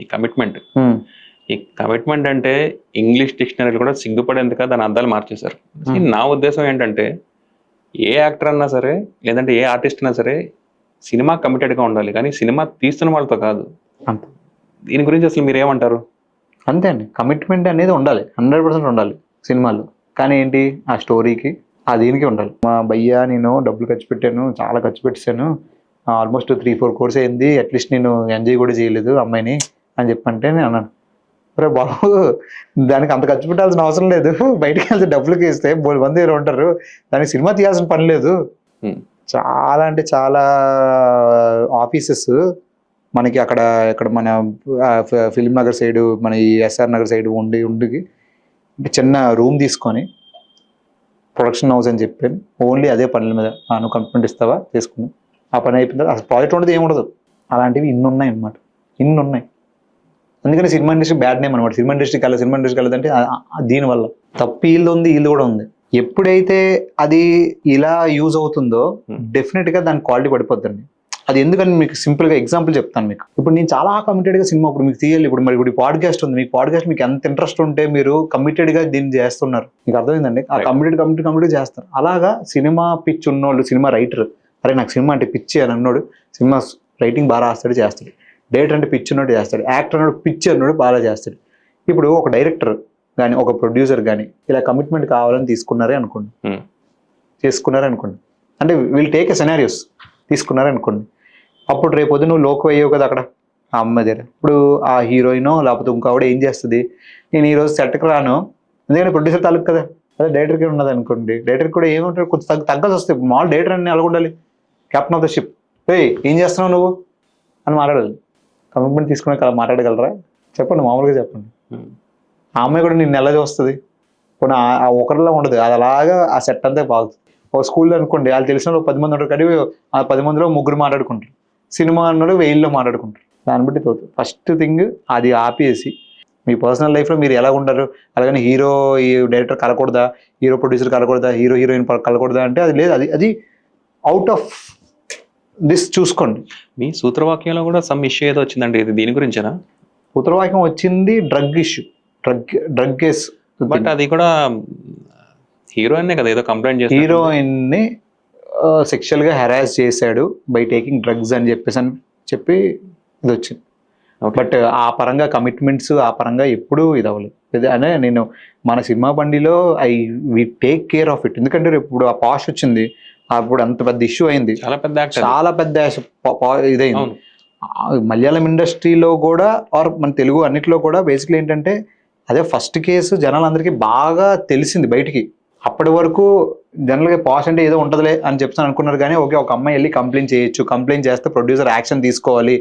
ఈ కమిట్మెంట్ అంటే ఇంగ్లీష్ డిక్షనరీలు కూడా సిగ్గుపడేందుక దాని అర్థాలు మార్చేశారు. నా ఉద్దేశం ఏంటంటే ఏ యాక్టర్ అన్నా సరే లేదంటే ఏ ఆర్టిస్ట్ అయినా సరే సినిమా కమిటెడ్గా ఉండాలి, కానీ సినిమా తీస్తున్న వాళ్ళతో కాదు. దీని గురించి అసలు మీరు ఏమంటారు? అంతే అండి, కమిట్మెంట్ అనేది ఉండాలి, 100% ఉండాలి సినిమాలో. కానీ ఏంటి, ఆ స్టోరీకి ఆ దీనికి ఉండాలి. మా భయ్యా నేను డబ్బులు ఖర్చు పెట్టాను, చాలా ఖర్చు పెట్టాను, ఆల్మోస్ట్ 3-4 కోర్స్ అయింది, అట్లీస్ట్ నేను ఎంజాయ్ కూడా చేయలేదు అమ్మాయిని అని చెప్పంటే నేను అన్నాను, రే బాబు దానికి అంత ఖర్చు పెట్టాల్సిన అవసరం లేదు, బయటకు వెళ్తే డబ్బులకి ఇస్తే 3 మంది ఉంటారు, దానికి సినిమా తీయాల్సిన పని లేదు. చాలా అంటే చాలా ఆఫీసెస్ మనకి అక్కడ మన ఫిల్మ్ నగర్ సైడ్, మన ఈ ఎస్ఆర్ నగర్ సైడ్ ఉండి చిన్న రూమ్ తీసుకొని ప్రొడక్షన్ హౌస్ అని చెప్పి ఓన్లీ అదే పనుల మీద నువ్వు కమిట్మెంట్ ఇస్తావా తీసుకుని ఆ పని అయిపోయింది. అసలు ప్రాజెక్ట్ ఉండదు, ఏముండదు. అలాంటివి ఇన్ని ఉన్నాయి అన్నమాట, ఇన్ని ఉన్నాయి. అందుకని సినిమా ఇండస్ట్రీ బ్యాడ్ నేమ్ అనమాట. సినిమా ఇండస్ట్రీకి వెళ్ళదంటే దీనివల్ల తప్పు వీళ్ళు ఉంది, వీళ్ళు కూడా ఉంది. ఎప్పుడైతే అది ఇలా యూజ్ అవుతుందో డెఫినెట్గా దాని క్వాలిటీ పడిపోద్దండి. అది ఎందుకని మీకు సింపుల్గా ఎగ్జాంపుల్ చెప్తాను మీకు. ఇప్పుడు నేను చాలా కమిటెడ్గా సినిమా ఇప్పుడు మీకు తీయాలి. ఇప్పుడు పాడ్కాస్ట్ ఉంది, మీకు పాడ్కాస్ట్ మీకు ఎంత ఇంట్రెస్ట్ ఉంటే మీరు కమిటెడ్గా దీన్ని చేస్తున్నారు, మీకు అర్థమైందండి. ఆ కమిటెడ్ చేస్తారు. అలాగా సినిమా పిచ్ ఉన్నోళ్ళు, సినిమా రైటర్, అరే నాకు సినిమా అంటే పిచ్చి అని అన్నాడు, సినిమా రైటింగ్ బాగా రాస్తాడు చేస్తాడు. డైరెక్టర్ అంటే పిచ్చి ఉన్నట్టు చేస్తాడు, యాక్టర్ అన్నాడు పిచ్చి అన్నాడు బాగా చేస్తాడు. ఇప్పుడు ఒక డైరెక్టర్ కానీ ఒక ప్రొడ్యూసర్ కానీ ఇలా కమిట్మెంట్ కావాలని తీసుకున్నారే అనుకోండి, అంటే వీళ్ళు టేక్ ఎ సెనారియోస్ తీసుకున్నారే అనుకోండి. అప్పుడు రేపొద్దు నువ్వు లోకు అయ్యావు కదా అక్కడ ఆ అమ్మాయి దగ్గర. ఇప్పుడు ఆ హీరోయినో లేకపోతే ఇంకోవిడ ఏం చేస్తుంది, నేను ఈరోజు సెట్కి రాను, ఎందుకంటే ప్రొడ్యూసర్ తాలూకు కదా, అదే డైరెక్టర్కి ఉన్నది అనుకోండి. డైరెక్టర్ కూడా ఏమంటారు, కొంచెం తగ్గాల్సి వస్తాయి. మామూలు డైరెక్టర్ అని అలాగ ఉండాలి, కెప్టెన్ ఆఫ్ ద షిప్. ఏం చేస్తున్నావు నువ్వు అని మాట్లాడాలి. కమిట్మెంట్ తీసుకునే అలా మాట్లాడగలరా చెప్పండి, మామూలుగా చెప్పండి. ఆ అమ్మాయి కూడా నిన్ను ఎలా చూస్తుంది, కొన్ని ఆ ఒకరిలో ఉండదు, అది అలాగా ఆ సెట్ అంతా బాగుంది. ఒక స్కూల్లో అనుకోండి, వాళ్ళు తెలిసిన 10 మంది ఉంటారు, కానీ ఆ 10 మందిలో 3 మాట్లాడుకుంటారు. సినిమా అన్నాడు 1000లో మాట్లాడుకుంటారు. దాన్ని బట్టి తోతుంది. ఫస్ట్ థింగ్ అది ఆపేసి మీ పర్సనల్ లైఫ్లో మీరు ఎలా ఉంటారు, అలాగని హీరో ఈ డైరెక్టర్ కలకూడదా, హీరో ప్రొడ్యూసర్ కలకూడదా, హీరోయిన్ కలకూడదా అంటే అది లేదు. అది అవుట్ ఆఫ్ దిస్ చూసుకోండి. మీ సూత్రవాక్యంలో కూడా సమ్ ఇష్యూ ఏదో వచ్చిందండి, ఇది దీని గురించేనా? సూత్రవాక్యం వచ్చింది drug issue, drug case. But అది కూడా హీరోయిన్ కదా ఏదో కంప్లైంట్ చేసి, హీరోయిన్ ని సెక్షువల్ గా హెరాస్ చేశాడు బై టేకింగ్ డ్రగ్స్ అని చెప్పి ఇది వచ్చింది. బట్ ఆ పరంగా కమిట్మెంట్స్ ఆ పరంగా ఎప్పుడూ ఇది అవ్వలేదు. అనే నేను మన సినిమా బండిలో we take care of it. ఎందుకంటే ఇప్పుడు ఆ పాష్ వచ్చింది, అప్పుడు అంత పెద్ద ఇష్యూ అయింది, చాలా పెద్ద ఇదైంది. మలయాళం ఇండస్ట్రీలో కూడా ఆర్ మన తెలుగు అన్నిట్లో కూడా బేసిక్లీ ఏంటంటే అదే ఫస్ట్ కేసు జనాలందరికీ బాగా తెలిసింది బయటికి. అప్పటి వరకు జనరల్గా పాష్ అంటే ఏదో ఉంటుందిలే అని చెప్తాను అనుకున్నారు, కానీ ఓకే ఒక అమ్మాయి వెళ్ళి కంప్లైంట్ చేయొచ్చు, కంప్లైంట్ చేస్తే ప్రొడ్యూసర్ యాక్షన్ తీసుకోవాలి.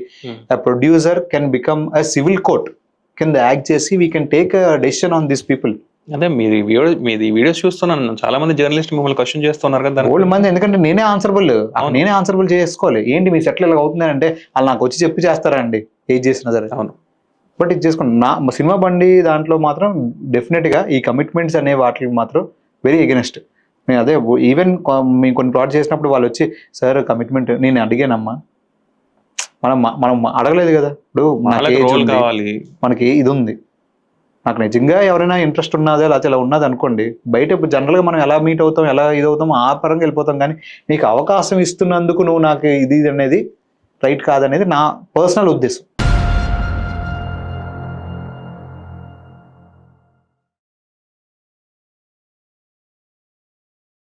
Producer can become a civil court కింద యాక్ట్ చేసి we can take a decision on this people. అదే మీది వీడియోస్ చూస్తున్నాను, చాలా మంది జర్నలిస్ట్ మిమ్మల్ని క్వశ్చన్ చేస్తున్నారు కదా. ఓల్డ్ మంది ఎందుకంటే నేనే ఆన్సరబుల్ చేసుకోవాలి. ఏంటి మీ సెటిల్ ఇలా అవుతుంది అంటే వాళ్ళు నాకు వచ్చి చెప్పి చేస్తారా అండి ఏది చేసినా సరే. అవును, బట్ ఇది చేసుకోండి. నా సినిమా బండి దాంట్లో మాత్రం డెఫినెట్గా ఈ కమిట్మెంట్స్ అనే వాటికి మాత్రం వెరీ ఎగెనెస్ట్. నేను అదే ఈవెన్ మేము కొన్ని ప్రాజెక్ట్ చేసినప్పుడు వాళ్ళు వచ్చి సార్ కమిట్మెంట్ నేను అడిగానమ్మా, మనం అడగలేదు కదా. ఇప్పుడు మనకి ఇది ఉంది, నాకు నిజంగా ఎవరైనా ఇంట్రెస్ట్ ఉన్నదే లేకపోతే ఇలా ఉన్నది అనుకోండి, బయట ఇప్పుడు జనరల్గా మనం ఎలా మీట్ అవుతాం ఎలా ఇది అవుతాం ఆ పరంగా వెళ్ళిపోతాం. కానీ నీకు అవకాశం ఇస్తున్నందుకు నువ్వు నాకు ఇది అనేది రైట్ కాదనేది నా పర్సనల్ ఉద్దేశం.